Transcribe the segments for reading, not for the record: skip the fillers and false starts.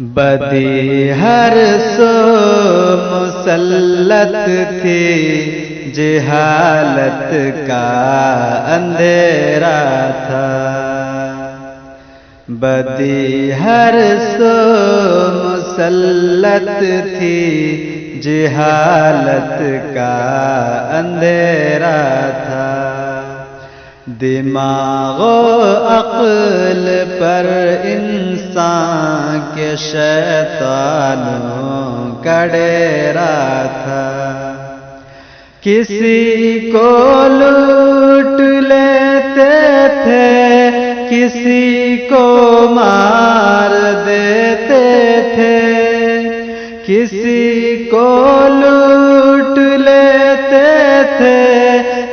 بدی ہر سو مسلط تھی، جہالت کا اندھیرا تھا۔ بدی ہر سو مسلط تھی، جہالت کا اندھیرا تھا۔ دماغ و عقل پر انسان کے شیطانوں کا ڈیرا تھا۔ کسی کو لوٹ لیتے تھے، کسی کو مار دیتے تھے، کسی کو لوٹ لیتے تھے،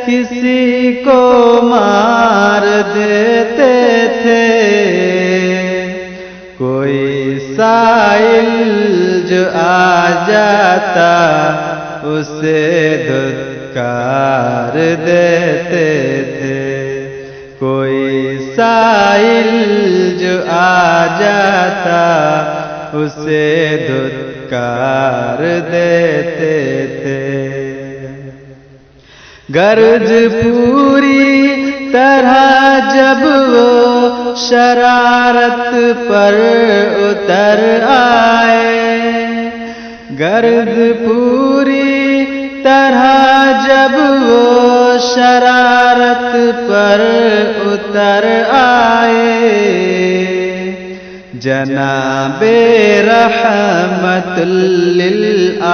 کسی کو مار دیتے تھے۔ کوئی سائل جو آ جاتا اسے دھتکار دیتے تھے۔ کوئی سائل جو آ جاتا اسے دھتکار دیتے تھے۔ غرض پوری طرح جب وہ شرارت پر اتر آئے، غرض پوری طرح جب وہ شرارت پر اتر آئے، جناب رحمت للعالمین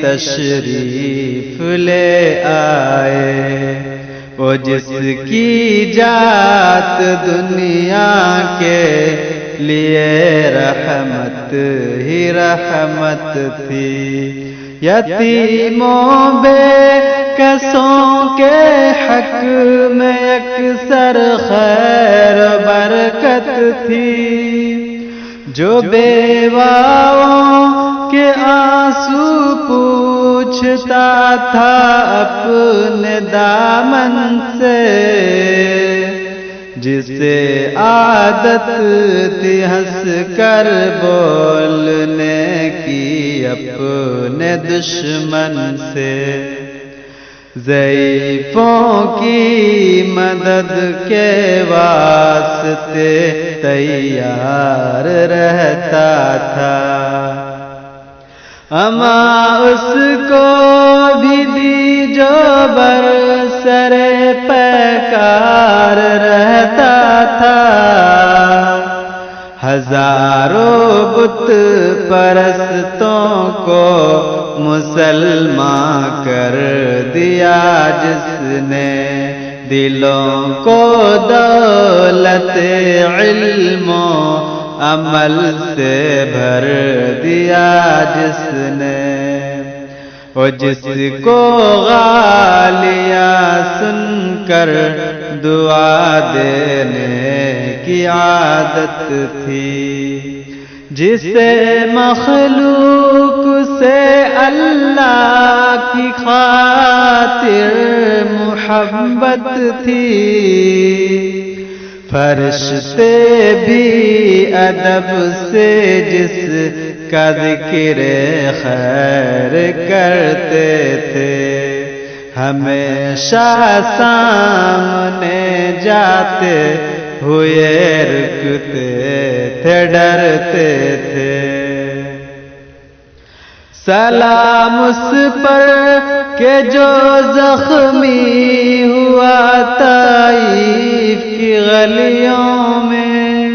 تشریف لے آئے۔ وہ جس کی ذات دنیا کے لیے رحمت ہی رحمت تھی، یتیموں بے کسوں کے حق میں اکثر خیر و برکت تھی۔ جو بیواؤں کے آنسو پوچھتا تھا اپنے دامن سے، جسے عادت تھی ہنس کر بولنے کی اپنے دشمن سے، ضعیفوں کی مدد کے واسطے تیار رہتا تھا۔ اما اس کو بھی دی جو برسر پیکار رہتا تھا۔ ہزاروں بت پرستوں کو مسلمان کر دیا، جس نے دلوں کو دولت علم و عمل سے بھر دیا، جس نے وہ جس کو غالیہ سن کر دعا دینے کی عادت تھی، جسے مخلوق سے اللہ کی خاطر محبت تھی۔ فرشتے بھی ادب سے جس کا ذکر خیر کرتے تھے، ہمیشہ سامنے جاتے ہوئے رکتے تھے، ڈرتے تھے۔ سلام اس پر کہ جو زخمی ہوا طائف کی گلیوں میں،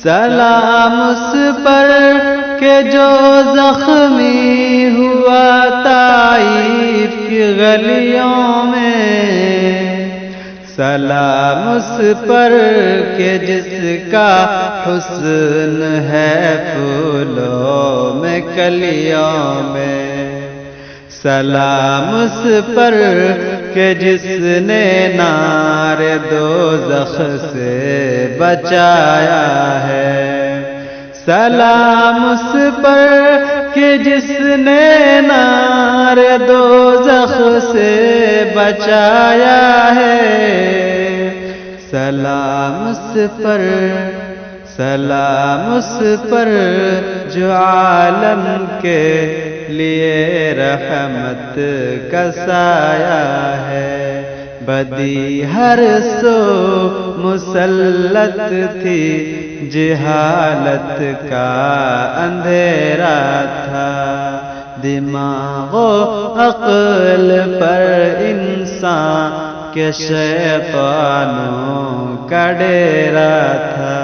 سلام اس پر کہ جو زخمی ہوا طائف کی گلیوں میں، سلام اس پر کہ جس کا حسن ہے پھولوں میں کلیوں میں، سلام اس پر کہ جس نے نار دوزخ سے بچایا ہے، سلام اس پر کہ جس نے نار دوزخ سے بچایا ہے، سلام اس پر، سلام اس پر جو عالم کے لیے رحمت کا سایہ ہے، بدی ہر سو مسلط تھی، جہالت کا اندھیرا تھا، دماغ و عقل پر انسان کے شیطانوں کا ڈیرا تھا۔